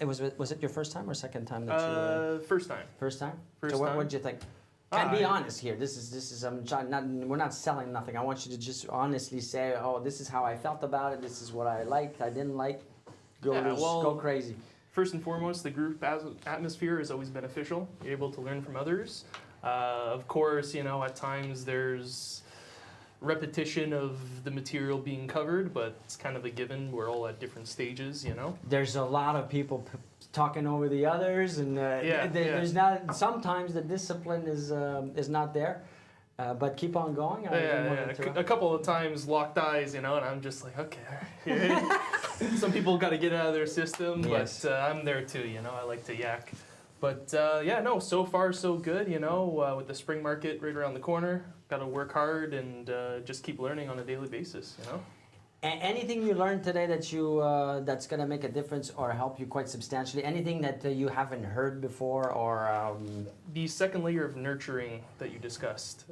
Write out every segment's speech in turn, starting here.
Was it your first time or second time that you? First time. First time. First so what time. did you think? Can be honest here. This is we're not selling nothing. I want you to just honestly say, oh, this is how I felt about it. This is what I liked. I didn't like. Go crazy. First and foremost, the group atmosphere is always beneficial. You're able to learn from others. Of course, at times there's repetition of the material being covered, but it's kind of a given. We're all at different stages, There's a lot of people talking over the others, and there's not. Sometimes the discipline is not there, but keep on going. A couple of times locked eyes, and I'm just like, okay. Some people got to get out of their system, yes. But I'm there too. I like to yak. But so far so good. With the spring market right around the corner, got to work hard and just keep learning on a daily basis. Anything you learned today that you that's gonna make a difference or help you quite substantially? Anything that you haven't heard before, or the second layer of nurturing that you discussed,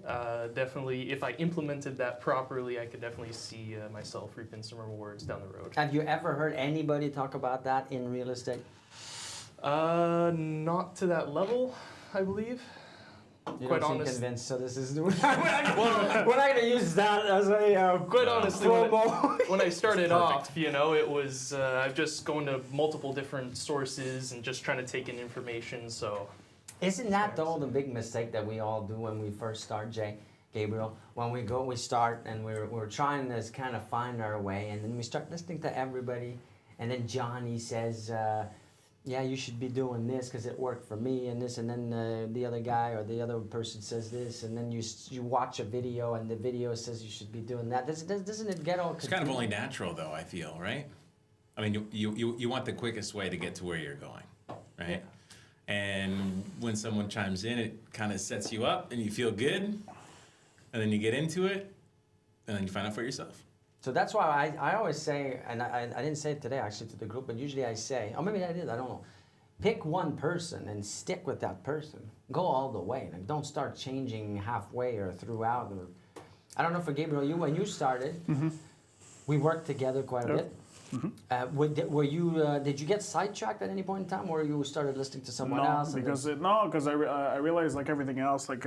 definitely. If I implemented that properly, I could definitely see myself reaping some rewards down the road. Have you ever heard anybody talk about that in real estate? Not to that level, I believe. You quite don't seem honest. convinced, so this is we're not gonna use that as a quite honestly promo. when I started off, it was I've just going to multiple different sources and just trying to take in information. So isn't that though the big mistake that we all do when we first start, Gabriel? When we start and we're trying to kind of find our way, and then we start listening to everybody, and then Johnny says, yeah, you should be doing this because it worked for me, and this, and then the other guy or the other person says this, and then you watch a video, and the video says you should be doing that. Doesn't it get all? It's kind of only natural, though. I feel, right? I mean, you want the quickest way to get to where you're going, right? Yeah. And when someone chimes in, it kind of sets you up, and you feel good, and then you get into it, and then you find out for yourself. So that's why I always say, and I didn't say it today actually to the group, but usually I say, or maybe I did, I don't know. Pick one person and stick with that person. Go all the way. Like, don't start changing halfway or throughout. Or, I don't know for Gabriel, when you started, we worked together quite a bit. Mm-hmm. Did you get sidetracked at any point in time, or you started listening to someone else? Because I realized like everything else, like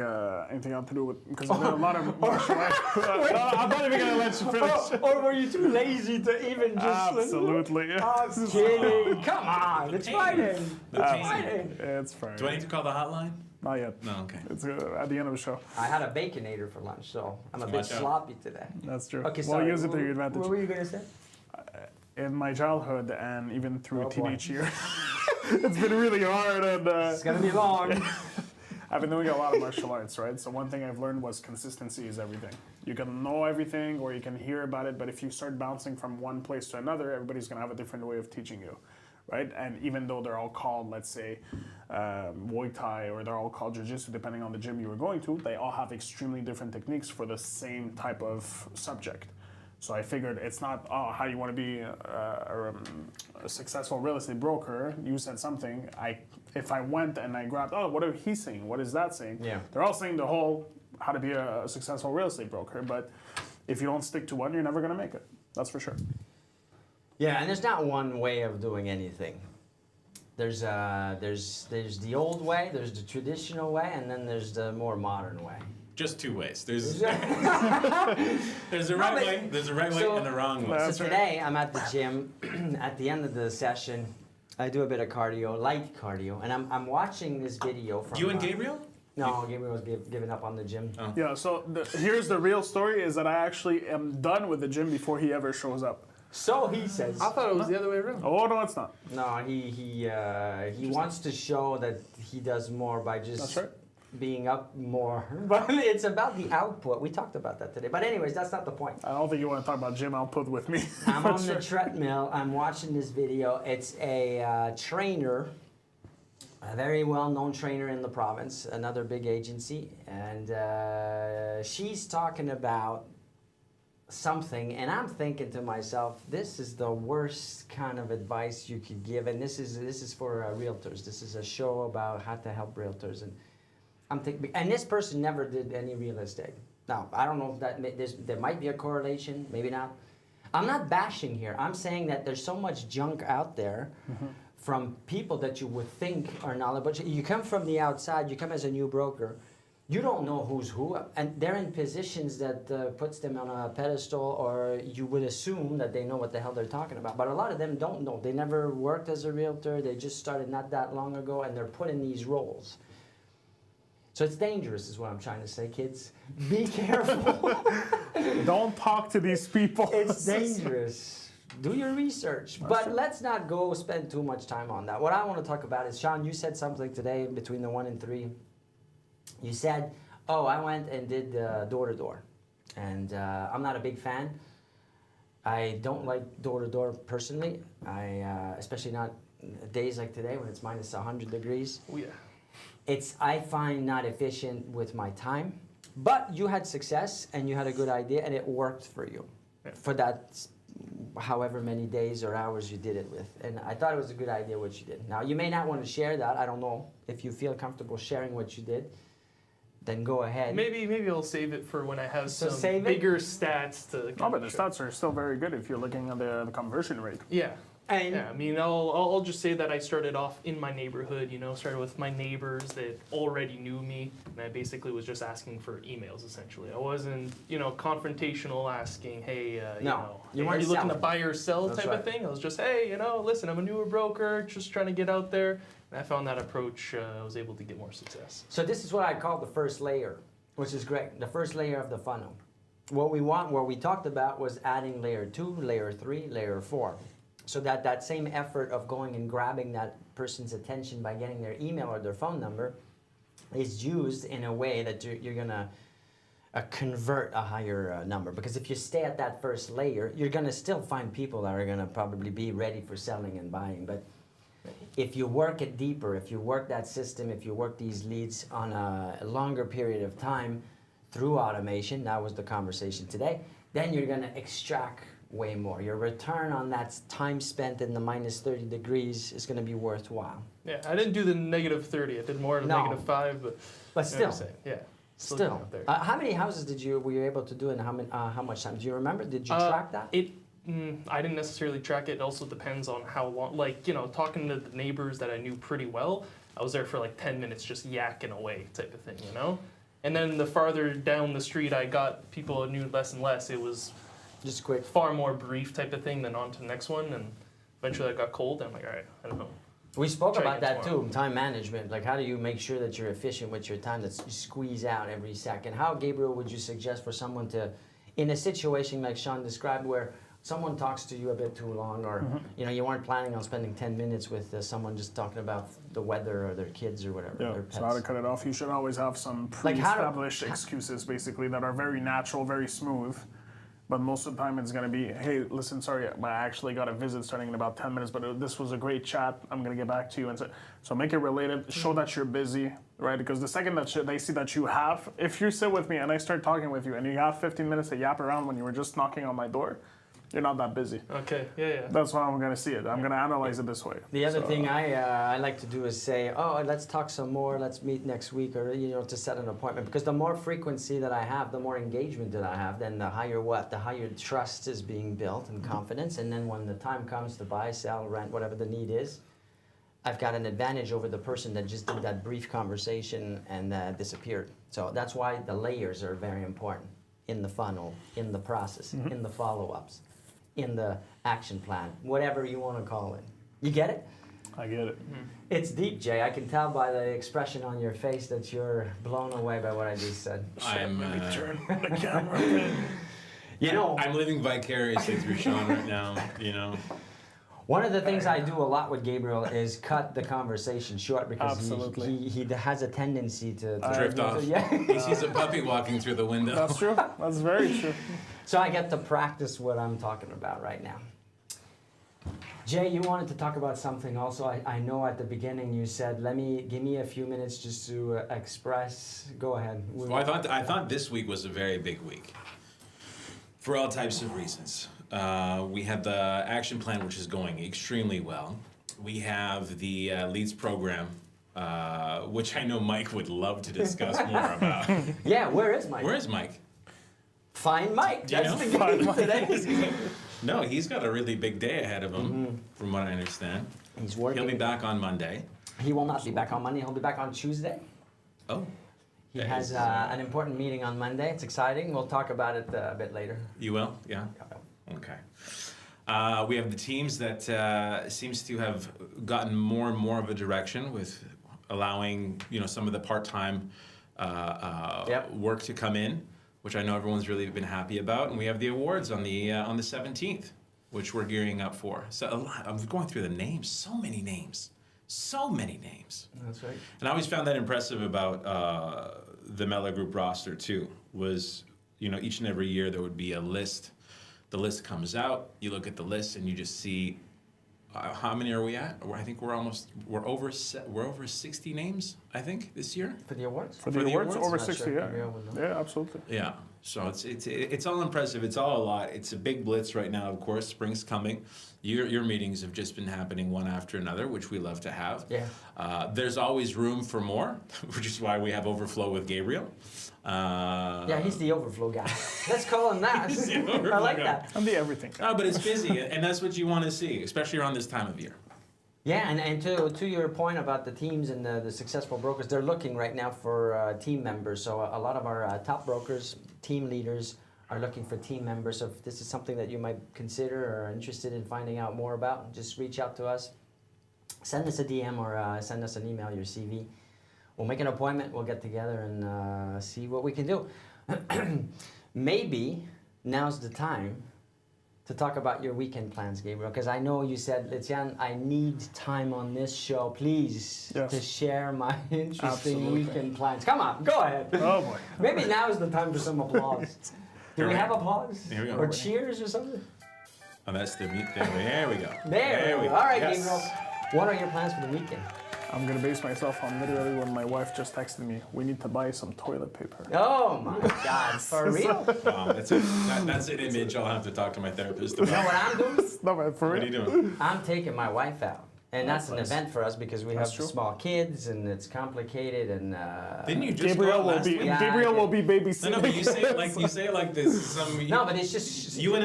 anything else to do with, because I did a lot of martial arts. I'm not even gonna let you finish. Or were you too lazy to even just? Absolutely. I'm kidding. Come on, it's Friday. It's Friday. Do I need to call the hotline? Not yet. No, okay. It's at the end of the show. I had a Baconator for lunch, so I'm a bit sloppy today. That's true. Okay, well, use it to your advantage. What were you gonna say? In my childhood and even through teenage years, it's been really hard, and it's gonna be long. I've been doing a lot of martial arts, right? So one thing I've learned was consistency is everything. You can know everything or you can hear about it, but if you start bouncing from one place to another, everybody's gonna have a different way of teaching you, right? And even though they're all called, let's say, Muay Thai, or they're all called Jiu-Jitsu, depending on the gym you were going to, they all have extremely different techniques for the same type of subject. So I figured it's not, how you want to be a successful real estate broker. You said something. If I went and I grabbed, what are he saying? What is that saying? Yeah. They're all saying the whole how to be a successful real estate broker. But if you don't stick to one, you're never going to make it. That's for sure. Yeah, and there's not one way of doing anything. There's the old way, there's the traditional way, and then there's the more modern way. Just two ways. There's a right way. There's a right way and a wrong way. So today I'm at the gym. At the end of the session, I do a bit of cardio, light cardio, and I'm watching this video from. You and Gabriel? No, Gabriel was giving up on the gym. Oh. Yeah. So here's the real story: is that I actually am done with the gym before he ever shows up. So he says. I thought it was the other way around. Oh no, it's not. No, he wants to show that he does more by just. That's right. Being up more, but it's about the output. We talked about that today. But anyways, that's not the point. I don't think you want to talk about gym output with me. I'm on the treadmill. I'm watching this video. It's a trainer, a very well-known trainer in the province, another big agency, and she's talking about something, and I'm thinking to myself, this is the worst kind of advice you could give, and this is for realtors. This is a show about how to help realtors, and I'm thinking, and this person never did any real estate. Now, I don't know if there might be a correlation, maybe not. I'm not bashing here. I'm saying that there's so much junk out there from people that you would think are knowledgeable. You come from the outside, you come as a new broker, you don't know who's who, and they're in positions that puts them on a pedestal, or you would assume that they know what the hell they're talking about. But a lot of them don't know. They never worked as a realtor, they just started not that long ago, and they're put in these roles. So it's dangerous is what I'm trying to say, kids. Be careful. Don't talk to these people. It's dangerous. Do your research. But let's not go spend too much time on that. What I want to talk about is, Sean, you said something today between the 1 and 3. You said, oh, I went and did door-to-door. And I'm not a big fan. I don't like door-to-door personally. Especially not days like today when it's minus 100 degrees. Oh, yeah. I find not efficient with my time. But you had success and you had a good idea and it worked for you. Yeah. For that however many days or hours you did it with. And I thought it was a good idea what you did. Now, you may not want to share that. I don't know. If you feel comfortable sharing what you did, then go ahead. Maybe I'll save it for when I have So some save it? bigger stats to. Oh, but the stats are still very good if you're looking at the conversion rate. Yeah. And Yeah, I mean, I'll just say that I started off in my neighborhood, started with my neighbors that already knew me, and I basically was just asking for emails, essentially. I wasn't, confrontational asking, hey, you are weren't you looking to selling. buy or sell That's type right. of thing? I was just, hey, listen, I'm a newer broker, just trying to get out there, and I found that approach, I was able to get more success. so this is what I call the first layer, which is great. The first layer of the funnel. What we talked about was adding layer 2, layer 3, layer 4. So that same effort of going and grabbing that person's attention by getting their email or their phone number is used in a way that you're going to convert a higher number. Because if you stay at that first layer, you're going to still find people that are going to probably be ready for selling and buying. But if you work it deeper, if you work that system, if you work these leads on a longer period of time through automation, that was the conversation today, then you're going to extract way more. Your return on that time spent in the minus 30 degrees is going to be worthwhile. Yeah, I didn't do the negative 30, I did more of No. negative 5, but... But you know what still, I'm saying, yeah. Still still. getting up there. How many houses were you able to do, and how much time? Do you remember? Did you track that? I didn't necessarily track it. It also depends on how long, talking to the neighbors that I knew pretty well, I was there for 10 minutes just yakking away type of thing, And then the farther down the street I got, people knew less and less. It was Just quick. far more brief type of thing than on to the next one. And eventually I got cold. And I'm like, all right, I don't know. We spoke Try about again that tomorrow. too, time management. How do you make sure that you're efficient with your time, that you squeeze out every second? How, Gabriel, would you suggest for someone to, in a situation like Sean described, where someone talks to you a bit too long, or you weren't planning on spending 10 minutes with someone just talking about the weather or their kids or whatever, Yeah, their pets? so how to cut it off, you should always have some Like how to- pre-established excuses, basically, that are very natural, very smooth. But most of the time it's going to be, hey, listen, sorry, I actually got a visit starting in about 10 minutes, but this was a great chat. I'm going to get back to you. And so make it related. Show that you're busy, right? Because the second that they see that you have, if you sit with me and I start talking with you and you have 15 minutes to yap around when you were just knocking on my door, you're not that busy. Okay, yeah. That's how I'm going to see it. I'm going to analyze it this way. The other thing I like to do is say, oh, let's talk some more, let's meet next week, or to set an appointment. Because the more frequency that I have, the more engagement that I have, then the higher trust is being built and confidence. And then when the time comes to buy, sell, rent, whatever the need is, I've got an advantage over the person that just did that brief conversation and disappeared. So that's why the layers are very important in the funnel, in the process, in the follow-ups, in the action plan, whatever you want to call it. You get it? I get it. It's deep, Jay. I can tell by the expression on your face that you're blown away by what I just said. I'm Turn the camera. I'm living vicariously through Sean right now. One of the things I do a lot with Gabriel is cut the conversation short, because Absolutely. he has a tendency to Drift off. Yeah. He sees a puppy walking through the window. That's true. That's very true. So I get to practice what I'm talking about right now. Jay, you wanted to talk about something also. I know at the beginning you said, give me a few minutes just to express. Go ahead. Well, I thought this week was a very big week for all types of reasons. We have the action plan, which is going extremely well. We have the leads program, which I know Mike would love to discuss more about. Yeah, where is Mike? Where is Mike? Find Mike. Do you That's know? the game today. No, he's got a really big day ahead of him, from what I understand. He's working. He'll be back on Monday. He will not be back on Monday. He'll be back on Tuesday. Oh. He That has is, an important meeting on Monday. It's exciting. We'll talk about it a bit later. You will? Yeah? Okay. We have the teams that seems to have gotten more and more of a direction with allowing, some of the part-time work to come in, which I know everyone's really been happy about. And we have the awards on the 17th, which we're gearing up for. So I'm going through the names. So many names. That's right. And I always found that impressive about the Mela Group roster too, was, each and every year there would be a list. The list comes out, you look at the list and you just see, how many are we at? I think we're over 60 names, I think, this year. For the awards? For the awards, over Not 60, sure. yeah. Yeah, we'll know. Yeah, absolutely. Yeah, so it's all impressive. It's all a lot. It's a big blitz right now, of course. Spring's coming. Your meetings have just been happening one after another, which we love to have. Yeah. There's always room for more, which is why we have overflow with Gabriel. Yeah, he's the overflow guy. Let's call him that. He's the I overflow like guy. that. I'm the everything guy. Oh, but it's busy, and that's what you want to see, especially around this time of year. Yeah, and to your point about the teams and the successful brokers, they're looking right now for team members. So a lot of our top brokers, team leaders, are looking for team members. So if this is something that you might consider or are interested in finding out more about, just reach out to us. Send us a DM or send us an email, your CV. We'll make an appointment, we'll get together and see what we can do. Maybe now's the time to talk about your weekend plans, Gabriel, because I know you said, Etienne, I need time on this show, please, Yes. to share my interesting Absolutely. weekend plans. Come on, go ahead. Oh boy. Maybe now is the time for some applause. Do we Here have we- applause? Here we go. Or cheers or something? Oh, that's the meat. There we go. There we go. go. All right, Yes. Gabriel. What are your plans for the weekend? I'm gonna base myself on literally when my wife just texted me, we need to buy some toilet paper. Oh my God, for real? That's an image I'll have to talk to my therapist You know about. what I'm doing? No, man, for What are real. you doing? I'm taking my wife out. And that's an Nice. event for us because we That's have true. small kids and it's complicated and Didn't you just Gabriel go out will last be week? Yeah, Gabriel I will did. be babysitting. No, but you say it like this. Some, No, but it's just you went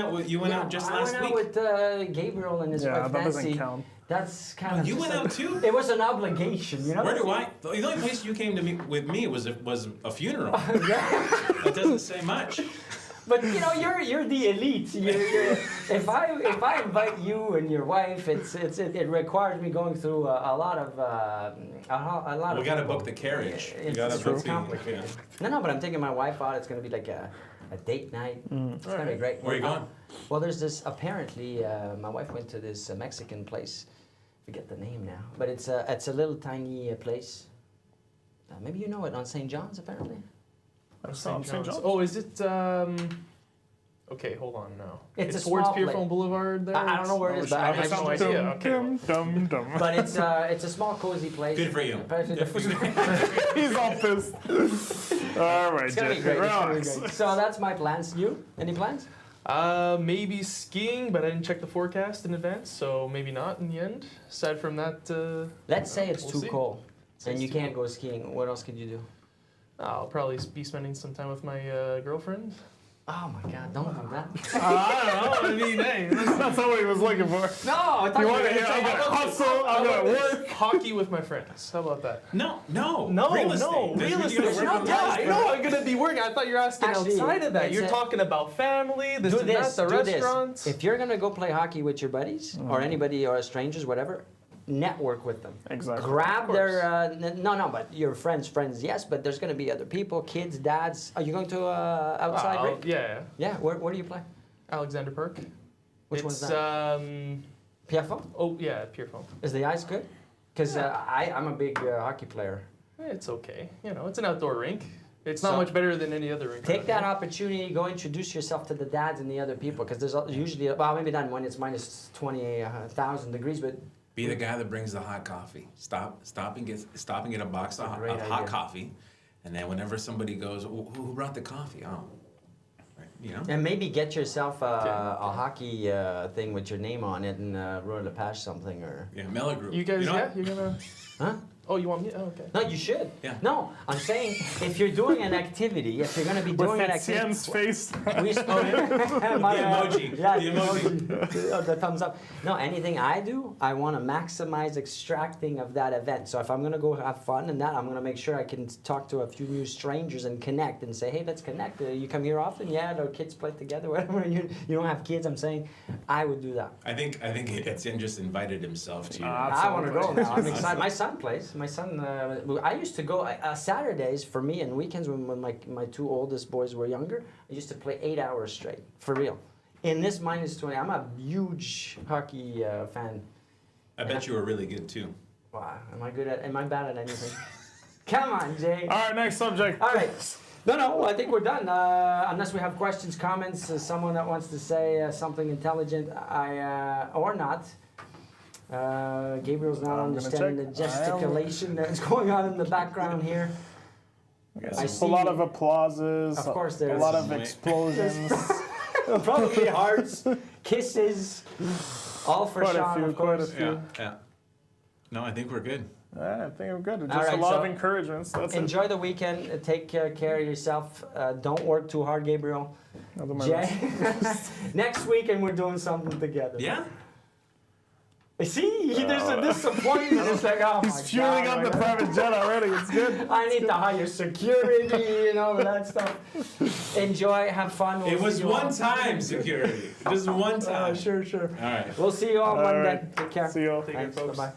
out just last I went week. out with Gabriel and his Yeah, wife that doesn't Nancy. count. That's kind of You just went like- out too? It was an obligation, you know. Where do I? The only place you came to meet with me was a funeral. Yeah. That doesn't say much. But you know, you're the elite. If I invite you and your wife, it requires me going through a lot of a lot We of. got to people. book the carriage. We It's, got to it's book the. complicated. No, but I'm taking my wife out. It's gonna be like a date night. It's gonna be great. Where are you going? Well, there's this. Apparently, my wife went to this Mexican place. Forget the name now, but it's a little tiny place. Maybe you know it on St. John's. Apparently. St. John's? Oh, is it? Okay, hold on now. It's a towards small Pierrefonds place. Boulevard there. I don't know where it is, but I have no idea. Okay. Dum, dum. But it's a small cozy place. Good for you. Apparently the food- He's all pissed. All right, It's gonna be Jake, great. It's gonna be relax. great. So that's my plans. You? Any plans? Maybe skiing, but I didn't check the forecast in advance, so maybe not in the end. Aside from that, Let's say it's We'll too see. cold Say and it's you too can't go skiing. What else could you do? I'll probably be spending some time with my girlfriend. Oh my God! Don't do that. I don't know. I mean, hey, That's not what he was looking for. No, I thought You were want to gonna hear? say- I'm gonna hustle. I'm gonna work. Hockey with my friends. How about that? No. No, Real estate. no, There's real you estate. gotta work No, on Yeah, that. I know. I'm gonna be working. I thought you were asking Actually, outside of that. it's You're a- talking about family, this Do and this. that, the Do this. restaurants. If you're gonna go play hockey with your buddies or anybody or strangers, whatever, network with them. Exactly. Grab Of their no, but your friends, yes, but there's gonna be other people, kids, dads. Are you going to outside rink? Yeah, Yeah. Where do you play? Alexander Park. Which one's it's, that? um, Pierrefonds? oh yeah, Pierrefonds. Is the ice good? Because I'm a big hockey player. It's okay. You know, it's an outdoor rink. It's So- not much better than any other rink. Take around that here. opportunity, go introduce yourself to the dads and the other people, because there's usually, well, maybe not when it's minus 20,000 degrees, but Be the guy that brings the hot coffee. Stop and get a box of Great hot idea. coffee, and then whenever somebody goes, who brought the coffee? Oh, right, you know. and maybe get yourself a hockey thing with your name on it and Roy Lepage something or Yeah, Mela Group. You guys, know yeah, what? you're gonna. huh? Oh, you want me? Oh, okay. No, you should. Yeah. No, I'm saying if you're doing an activity, if you're going to be doing an activity. Etienne's face. We The emoji. Yeah, The emoji. the thumbs up. No, anything I do, I want to maximize extracting of that event. So if I'm going to go have fun and that, I'm going to make sure I can talk to a few new strangers and connect and say, hey, let's connect. You come here often? Yeah, the kids play together, whatever. You don't have kids, I'm saying I would do that. I think Etienne just invited himself to you. I want to go now. I'm excited. My son plays. My son, I used to go Saturdays for me and weekends when my two oldest boys were younger. I used to play 8 hours straight, for real. In this -20, I'm a huge hockey fan. I bet you were really good too. Wow, am I bad at anything? Come on, Jay. All right, next subject. All right. No, I think we're done. Unless we have questions, comments, someone that wants to say something intelligent, or not. Gabriel's not I'm gonna understanding the check. gesticulation that's going on in the background here. I A see. lot of applauses. Of course A there's- lot of explosions. Probably hearts, kisses, all for Quite a Sean, few, of quite a course. few. Yeah. No, I think we're good. Yeah, I think we're good. Just All right, a lot so of encouragement. So that's it. Enjoy the weekend. Take care of yourself. Don't work too hard, Gabriel. I'll do my Jay, best. next weekend we're doing something together. Yeah? See, there's a disappointment. It's like, oh He's my fueling God, up the man. private jet already. It's good. I need to hire security and all of that stuff. Enjoy, have fun. We'll It was see you one all. time security. Just one time. Sure. All right. All right. We'll see you all All Monday. right. Take care. See you all. Take care, Thanks. folks. Bye-bye.